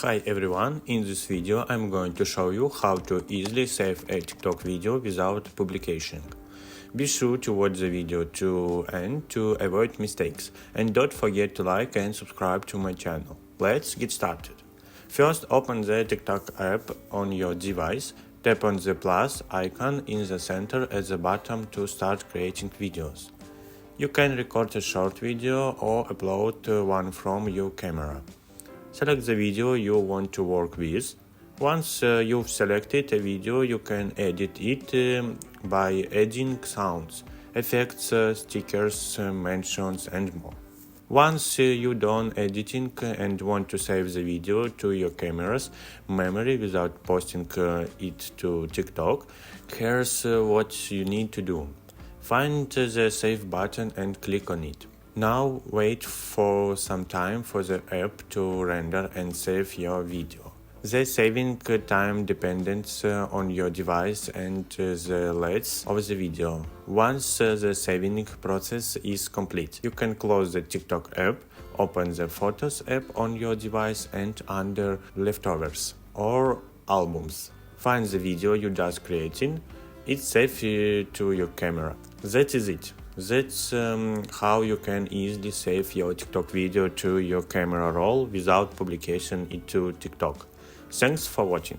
Hi everyone, in this video I'm going to show you how to easily save a TikTok video without publication. Be sure to watch the video to end to avoid mistakes, and don't forget to like and subscribe to my channel. Let's get started. First, open the TikTok app on your device, tap on the plus icon in the center at the bottom to start creating videos. You can record a short video or upload one from your camera. Select the video you want to work with. Once you've selected a video, you can edit it by adding sounds, effects, stickers, mentions, and more. Once you're done editing and want to save the video to your camera's memory without posting it to TikTok, here's what you need to do. Find the save button and click on it. Now wait for some time for the app to render and save your video. The saving time depends on your device and the length of the video. Once the saving process is complete, you can close the TikTok app, open the Photos app on your device and under Leftovers or Albums. Find the video you just created. It's saved to your camera. That is it. That's how you can easily save your TikTok video to your camera roll without publication into TikTok. Thanks for watching.